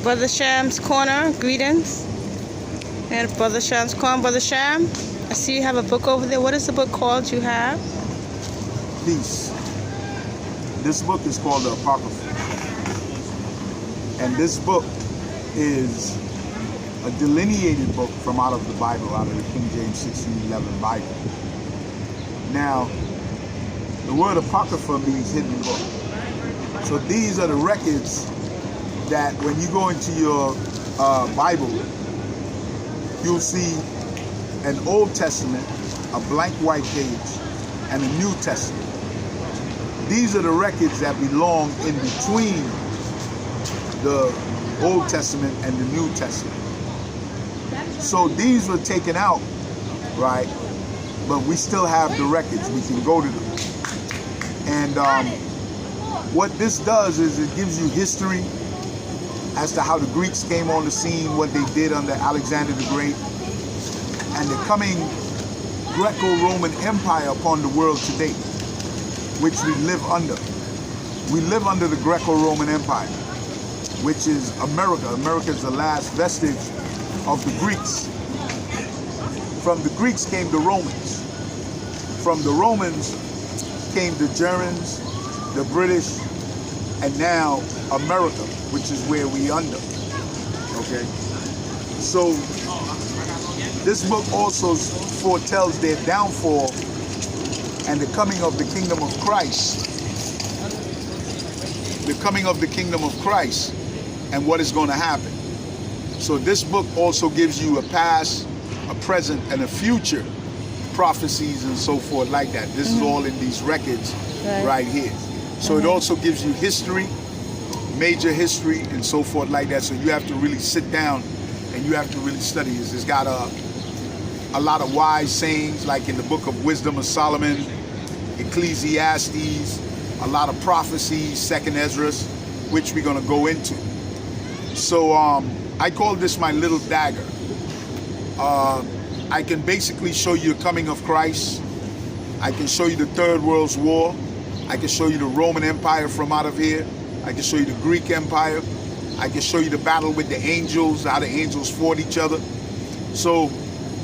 Brother Sham's Corner, greetings. And Brother Sham's Corner. Brother Sham, I see you have a book over there. What is the book called you have? Peace. This book is called the Apocrypha. And this book is a delineated book from out of the Bible, out of the King James 1611 Bible. Now, the word Apocrypha means hidden book. So these are the records that when you go into your Bible, you'll see an Old Testament, a blank white page, and a New Testament. These are the records that belong in between the Old Testament and the New Testament. So these were taken out, right? But we still have the records. We can go to them. And what this does is it gives you history as to how the Greeks came on the scene, what they did under Alexander the Great, and the coming Greco-Roman Empire upon the world today, which we live under. We live under the Greco-Roman Empire, which is America. America is the last vestige of the Greeks. From the Greeks came the Romans. From the Romans came the Germans, the British, and now America, which is where we under. Okay? So this book also foretells their downfall and the coming of the kingdom of Christ. The coming of the kingdom of Christ and what is going to happen. So this book also gives you a past, a present, and a future prophecies and so forth like that. This is all in these records right here. So it also gives you history, major history, and so forth like that. So you have to really sit down and you have to really study this. It's got a lot of wise sayings, like in the book of Wisdom of Solomon, Ecclesiastes, a lot of prophecies, Second Ezra, which we're going to go into. So I call this my little dagger. I can basically show you the coming of Christ. I can show you the Third World War. I can show you the Roman Empire from out of here. I can show you the Greek Empire. I can show you the battle with the angels, how the angels fought each other. So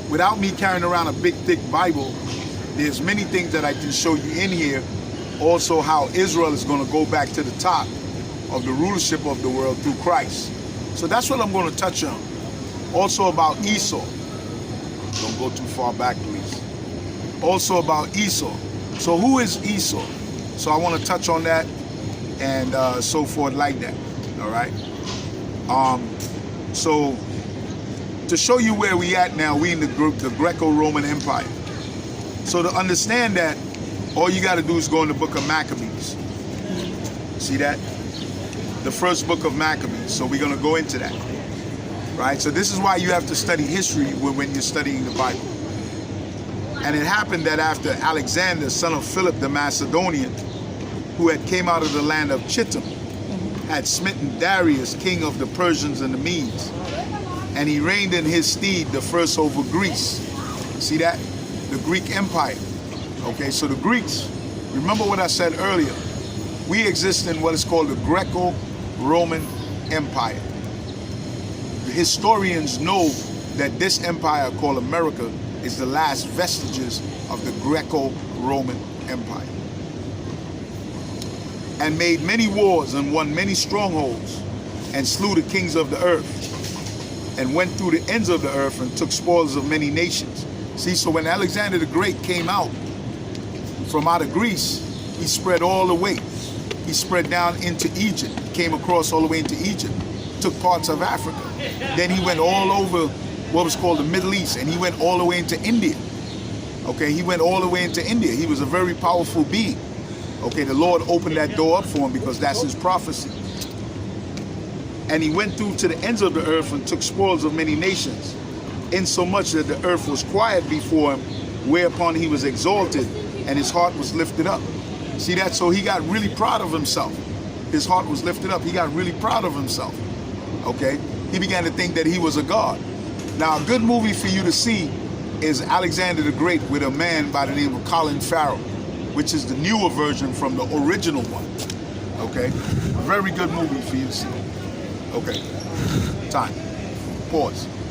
without me carrying around a big, thick Bible, there's many things that I can show you in here. Also how Israel is going to go back to the top of the rulership of the world through Christ. So that's what I'm going to touch on. Also about Esau. Don't go too far back, please. Also about Esau. So who is Esau? So I want to touch on that and so forth like that. All right. So to show you where we at now, we in the Greco-Roman Empire. So to understand that, all you got to do is go in the book of Maccabees. See that? The first book of Maccabees. So we're going to go into that. Right? So this is why you have to study history when you're studying the Bible. And it happened that after Alexander, son of Philip the Macedonian, who had came out of the land of Chittim, had smitten Darius, king of the Persians and the Medes, and he reigned in his stead the first over Greece. See that? The Greek Empire. Okay, so the Greeks, remember what I said earlier, we exist in what is called the Greco-Roman Empire. The historians know that this empire called America is the last vestiges of the Greco-Roman Empire. And made many wars and won many strongholds and slew the kings of the earth and went through the ends of the earth and took spoils of many nations. See, so when Alexander the Great came out from out of Greece, he spread all the way. He spread down into Egypt, came across all the way into Egypt, took parts of Africa. Then he went all over what was called the Middle East, and he went all the way into India. Okay, he went all the way into India. He was a very powerful being. Okay, the Lord opened that door up for him because that's his prophecy. And he went through to the ends of the earth and took spoils of many nations, insomuch that the earth was quiet before him, whereupon he was exalted and his heart was lifted up. See that? So he got really proud of himself. His heart was lifted up. He got really proud of himself. Okay? He began to think that he was a god. Now, a good movie for you to see is Alexander the Great with a man by the name of Colin Farrell, which is the newer version from the original one. Okay? Very good movie for you to see. Okay. Time. Pause.